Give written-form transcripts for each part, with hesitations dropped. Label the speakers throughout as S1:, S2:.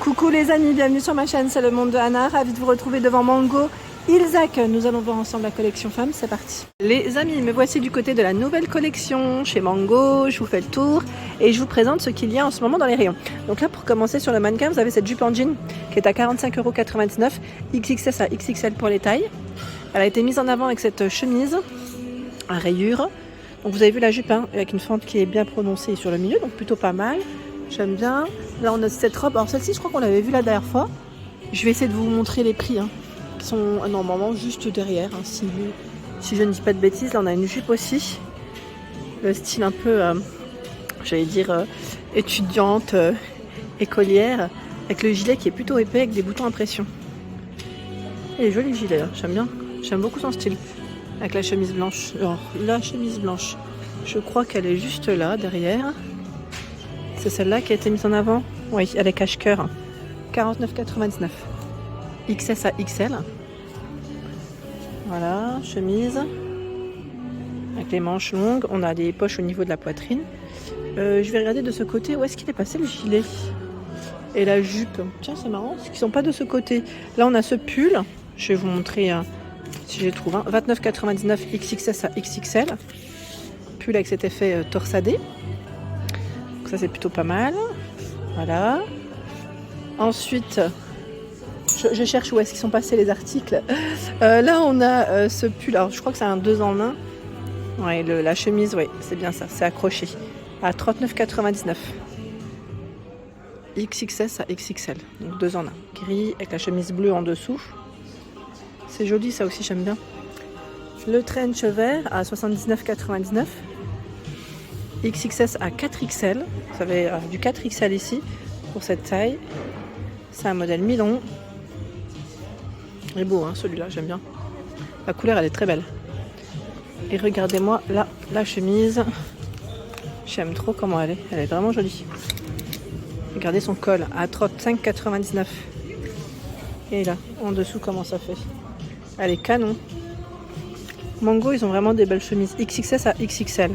S1: Coucou les amis, bienvenue sur ma chaîne, c'est le monde de Anna, ravie de vous retrouver devant Mango Ilzac. Nous allons voir ensemble la collection femmes, c'est parti. Les amis, me voici du côté de la nouvelle collection chez Mango, je vous fais le tour et je vous présente ce qu'il y a en ce moment dans les rayons. Donc là pour commencer sur le mannequin, vous avez cette jupe en jean qui est à 45,99 €, XXS à XXL pour les tailles. Elle a été mise en avant avec cette chemise à rayures. Donc vous avez vu la jupe avec une fente qui est bien prononcée sur le milieu, donc plutôt pas mal. J'aime bien. Là on a cette robe, alors celle-ci je crois qu'on l'avait vue la dernière fois. Je vais essayer de vous montrer les prix qui sont normalement juste derrière, si je ne dis pas de bêtises. Là on a une jupe aussi, le style un peu, j'allais dire étudiante, écolière, avec le gilet qui est plutôt épais avec des boutons à pression. Il est joli le gilet, j'aime bien, j'aime beaucoup son style. Avec la chemise blanche, alors la chemise blanche, je crois qu'elle est juste là derrière. C'est celle-là qui a été mise en avant. Oui, elle est cache-cœur. 49,99 €. XS à XL. Voilà, chemise. Avec les manches longues. On a des poches au niveau de la poitrine. Je vais regarder de ce côté. Où est-ce qu'il est passé le gilet et la jupe? Tiens, c'est marrant, parce qu'ils ne sont pas de ce côté. Là, on a ce pull. Je vais vous montrer si je les trouve. 29,99 € XXS à XXL. Pull avec cet effet torsadé. Ça c'est plutôt pas mal. Voilà. Ensuite, je cherche où est-ce qu'ils sont passés les articles. Là on a ce pull. Alors je crois que c'est un 2 en 1. Ouais, la chemise, oui, c'est bien ça. C'est accroché à 39,99 €. XXS à XXL. Donc 2 en 1. Gris avec la chemise bleue en dessous. C'est joli ça aussi, j'aime bien. Le trench vert à 79,99 €. XXS à 4XL, vous avez du 4XL ici pour cette taille. C'est un modèle mi-long. Il est beau celui-là, j'aime bien. La couleur elle est très belle. Et regardez-moi là la chemise. J'aime trop comment elle est vraiment jolie. Regardez son col à 35,99 €. Et là, en dessous comment ça fait. Elle est canon. Mango, ils ont vraiment des belles chemises XXS à XXL.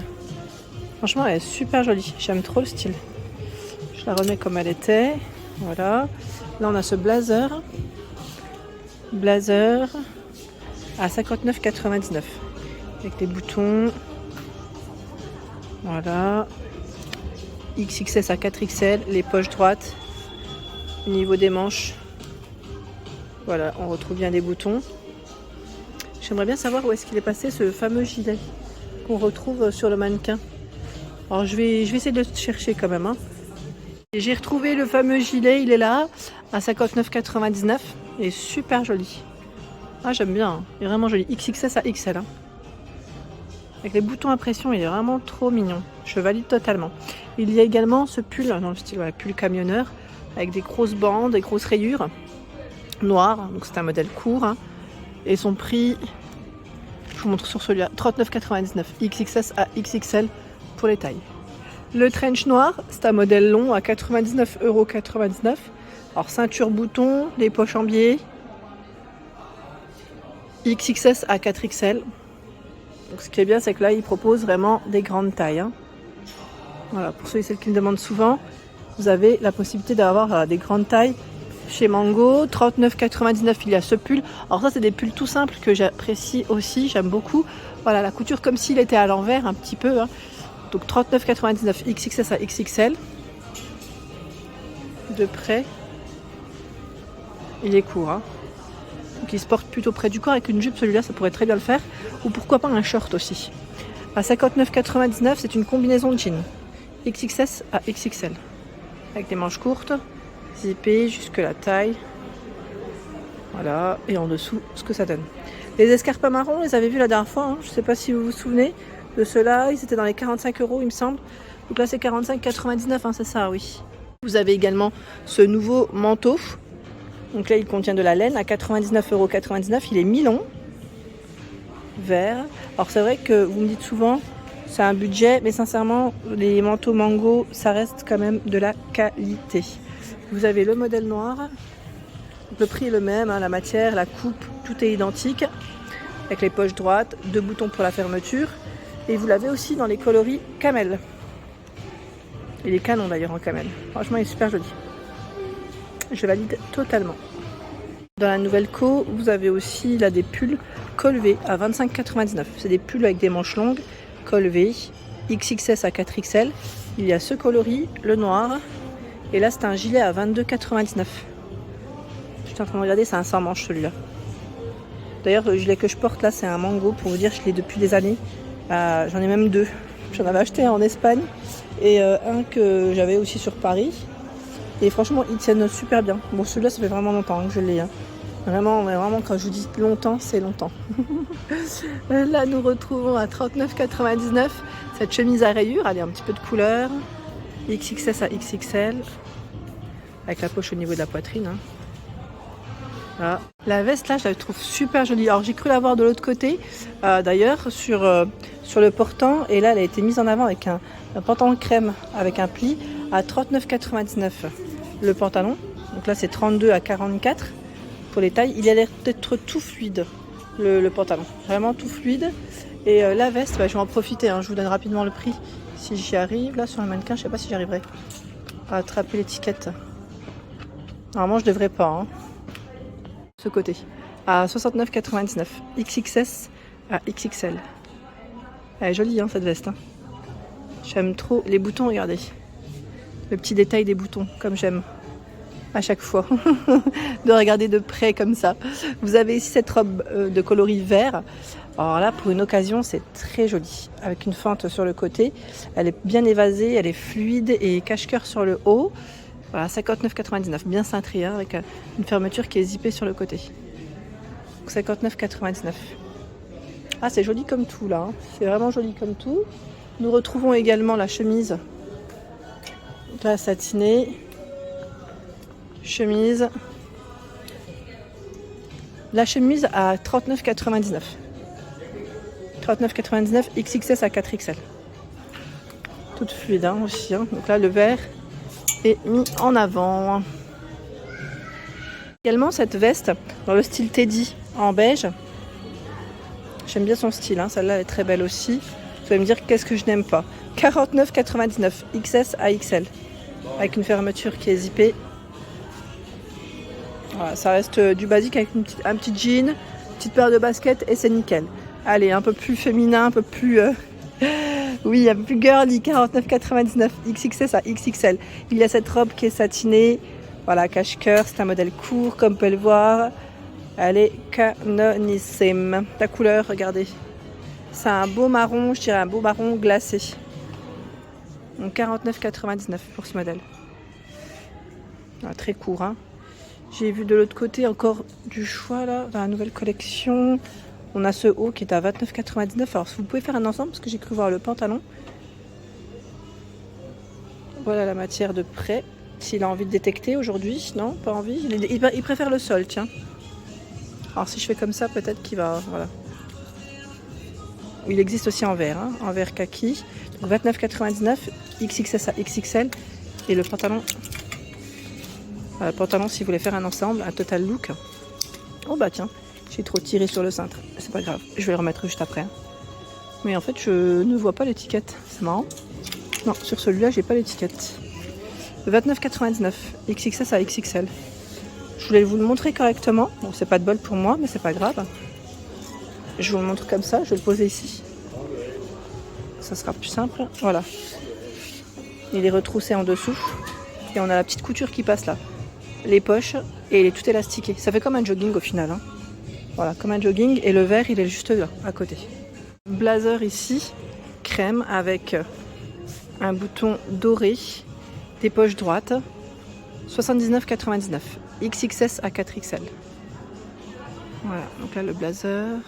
S1: Franchement, elle est super jolie. J'aime trop le style. Je la remets comme elle était. Voilà. Là, on a ce blazer. Blazer à 59,99 €. Avec les boutons. Voilà. XXS à 4XL. Les poches droites. Au niveau des manches. Voilà, on retrouve bien les boutons. J'aimerais bien savoir où est-ce qu'il est passé ce fameux gilet qu'on retrouve sur le mannequin. Alors je vais essayer de le chercher quand même. J'ai retrouvé le fameux gilet, il est là, à 59,99 €. Il est super joli. Ah j'aime bien, il est vraiment joli. XXS à XL. Avec les boutons à pression, il est vraiment trop mignon. Je valide totalement. Il y a également ce pull, dans le style pull camionneur, avec des grosses bandes, des grosses rayures, noires. Donc c'est un modèle court. Et son prix, je vous montre sur celui-là, 39,99 €. XXS à XXL. Pour les tailles. Le trench noir, c'est un modèle long à 99,99 €. Alors ceinture bouton, les poches en biais. XXS à 4XL. Donc ce qui est bien, c'est que là, ils proposent vraiment des grandes tailles. Voilà, pour ceux et celles qui me demandent souvent, vous avez la possibilité d'avoir des grandes tailles chez Mango. 39,99 €, il y a ce pull. Alors ça, c'est des pulls tout simples que j'apprécie aussi, j'aime beaucoup. Voilà, la couture comme s'il était à l'envers un petit peu. Donc 39,99 € XXS à XXL. De près. Il est court. Donc il se porte plutôt près du corps. Avec une jupe, celui-là, ça pourrait très bien le faire. Ou pourquoi pas un short aussi. À 59,99 €, c'est une combinaison de jeans. XXS à XXL. Avec des manches courtes, zippées jusque la taille. Voilà. Et en dessous, ce que ça donne. Les escarpins marrons, on les avait vus la dernière fois. Je ne sais pas si vous vous souvenez. De ceux-là, ils étaient dans les 45 € il me semble. Donc là c'est 45,99 €, c'est ça, oui. Vous avez également ce nouveau manteau. Donc là il contient de la laine à 99,99 €. Il est mi-long. Vert. Alors c'est vrai que vous me dites souvent, c'est un budget, mais sincèrement, les manteaux Mango, ça reste quand même de la qualité. Vous avez le modèle noir. Donc le prix est le même, la matière, la coupe, tout est identique. Avec les poches droites, 2 boutons pour la fermeture. Et vous l'avez aussi dans les coloris camel. Il est canon d'ailleurs en camel. Franchement, il est super joli. je valide totalement. Dans la nouvelle co, vous avez aussi là des pulls col V à 25,99 €. C'est des pulls avec des manches longues, col V, XXS à 4XL. Il y a ce coloris, le noir. Et là, c'est un gilet à 22,99 €. Je suis en train de regarder, c'est un sans manche celui-là. D'ailleurs, le gilet que je porte là, c'est un Mango. Pour vous dire, je l'ai depuis des années. J'en ai même deux. J'en avais acheté un en Espagne et un que j'avais aussi sur Paris. Et franchement, ils tiennent super bien. Bon, celui-là, ça fait vraiment longtemps que je l'ai. Hein. Vraiment, quand je vous dis longtemps, c'est longtemps. Là, nous retrouvons à 39,99 € cette chemise à rayures. Elle est un petit peu de couleur. XXS à XXL. Avec la poche au niveau de la poitrine. Hein. Voilà. La veste, là, je la trouve super jolie. Alors, j'ai cru la voir de l'autre côté, d'ailleurs, sur le portant. Et là, elle a été mise en avant avec un pantalon crème avec un pli à 39,99 € le pantalon. Donc là, c'est 32 à 44 pour les tailles. Il a l'air d'être tout fluide, le pantalon. Vraiment tout fluide. Et la veste, je vais en profiter. Hein. Je vous donne rapidement le prix si j'y arrive. Là, sur le mannequin, je ne sais pas si j'y arriverai à attraper l'étiquette. Normalement, je ne devrais pas. Hein. Ce côté. À 69,99 €. XXS à XXL. Elle est jolie, hein, cette veste. Hein. J'aime trop les boutons, regardez. Le petit détail des boutons, comme j'aime à chaque fois, de regarder de près comme ça. Vous avez ici cette robe de coloris vert. Alors là, pour une occasion, c'est très joli. Avec une fente sur le côté. Elle est bien évasée, elle est fluide et cache-cœur sur le haut. Voilà, 59,99 €. Bien cintré, hein, avec une fermeture qui est zippée sur le côté. 59,99 €. Ah, c'est joli comme tout, là. Hein. C'est vraiment joli comme tout. Nous retrouvons également la chemise. Là, satinée. Chemise. La chemise à 39,99 €. 39,99 € XXS à 4XL. Toute fluide hein, aussi. Hein. Donc là, le vert est mis en avant. Également, cette veste dans le style Teddy en beige. J'aime bien son style. Hein. Celle-là, elle est très belle aussi. Vous allez me dire qu'est-ce que je n'aime pas. 49,99 € XS à XL. Avec une fermeture qui est zippée. Voilà, ça reste du basique avec un petit jean, une petite paire de baskets et c'est nickel. Allez, un peu plus féminin, un peu plus... oui, un peu plus girly, 49,99 € XXS à XXL. Il y a cette robe qui est satinée. Voilà, cache-cœur, c'est un modèle court, comme vous pouvez le voir. Elle est canonissime. La couleur, regardez. C'est un beau marron, je dirais un beau marron glacé. Donc 49,99 € pour ce modèle. Ah, très court, hein. J'ai vu de l'autre côté encore du choix là, dans la nouvelle collection. On a ce haut qui est à 29,99 €. Alors si vous pouvez faire un ensemble, parce que j'ai cru voir le pantalon. Voilà la matière de près. S'il a envie de détecter aujourd'hui, non, pas envie. Il préfère le sol, tiens. Alors si je fais comme ça, peut-être qu'il va... Voilà. Il existe aussi en vert, hein, en vert kaki. Donc 29,99 € XXS à XXL. Et le pantalon... Le pantalon, si vous voulez faire un ensemble, un total look. Oh bah tiens, j'ai trop tiré sur le cintre. C'est pas grave, je vais le remettre juste après. Mais en fait, je ne vois pas l'étiquette. C'est marrant. Non, sur celui-là, j'ai pas l'étiquette. 29,99 € XXS à XXL. Je voulais vous le montrer correctement. Bon, c'est pas de bol pour moi, mais c'est pas grave. Je vous le montre comme ça, je vais le poser ici. Ça sera plus simple. Voilà. Il est retroussé en dessous. Et on a la petite couture qui passe là. Les poches et il est tout élastiqué. Ça fait comme un jogging au final. Hein. Voilà, comme un jogging. Et le vert, il est juste là, à côté. Blazer ici, crème avec un bouton doré, des poches droites. 79,99 € XXS à 4XL. Voilà, donc là le blazer.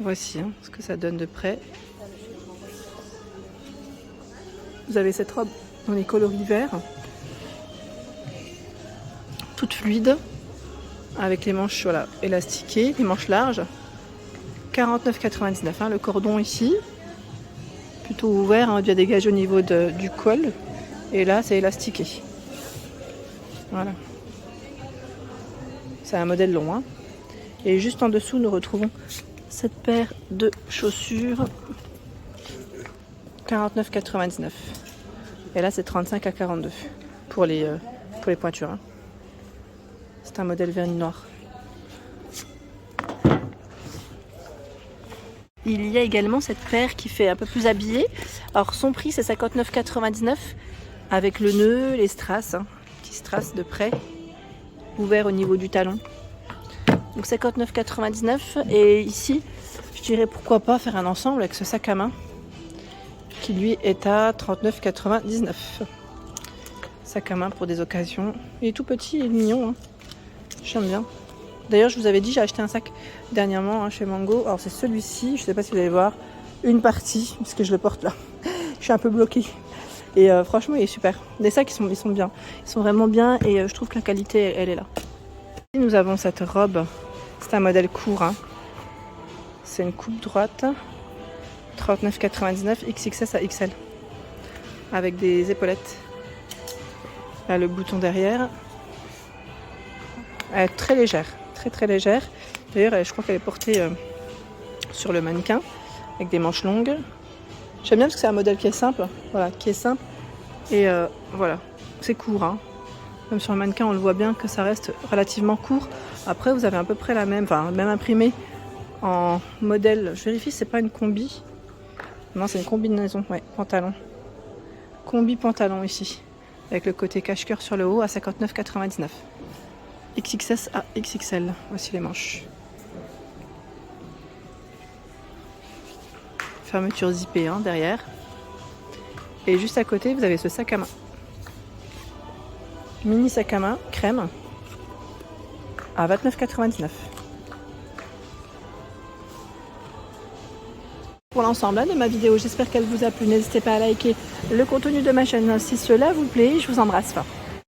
S1: Voici hein, ce que ça donne de près. Vous avez cette robe dans les coloris verts. Toute fluide. Avec les manches voilà, élastiquées, les manches larges. 49,99 €. Hein, le cordon ici. Plutôt ouvert, hein, il y a des gages au niveau du col. Et là, c'est élastiqué. Voilà. C'est un modèle long. Hein. Et juste en dessous, nous retrouvons cette paire de chaussures. 49,99 €. Et là, c'est 35 à 42 pour les pour les pointures. Hein. C'est un modèle vernis noir. Il y a également cette paire qui fait un peu plus habillée. Alors son prix c'est 59,99 avec le nœud, les strass, hein, petits strass de près, ouvert au niveau du talon. Donc 59,99 et ici je dirais pourquoi pas faire un ensemble avec ce sac à main qui lui est à 39,99. Sac à main pour des occasions. Il est tout petit et mignon. Hein. J'aime bien. D'ailleurs, je vous avais dit, j'ai acheté un sac dernièrement hein, chez Mango. Alors, c'est celui-ci. Je ne sais pas si vous allez voir une partie, parce que je le porte là. Je suis un peu bloquée. Et franchement, il est super. Les sacs, ils sont bien. Ils sont vraiment bien et je trouve que la qualité, elle est là. Ici, nous avons cette robe. C'est un modèle court. Hein. C'est une coupe droite. 39,99 XXS à XL. Avec des épaulettes. Là, le bouton derrière. Elle est très légère. Très légère. D'ailleurs, je crois qu'elle est portée sur le mannequin avec des manches longues. J'aime bien parce que c'est un modèle qui est simple. Voilà, qui est simple. Et voilà, c'est court. Hein. Même sur le mannequin, on le voit bien que ça reste relativement court. Après, vous avez à peu près la même, enfin, même imprimé en modèle. Je vérifie, c'est pas une combi. Non, c'est une combinaison. Ouais, pantalon. Combi pantalon ici. Avec le côté cache-cœur sur le haut à 59,99. XXS à XXL. Voici les manches. Fermeture zippée hein, derrière. Et juste à côté, vous avez ce sac à main. Mini sac à main, crème, à 29,99. Pour l'ensemble de ma vidéo, j'espère qu'elle vous a plu. N'hésitez pas à liker le contenu de ma chaîne si cela vous plaît. Je vous embrasse fort.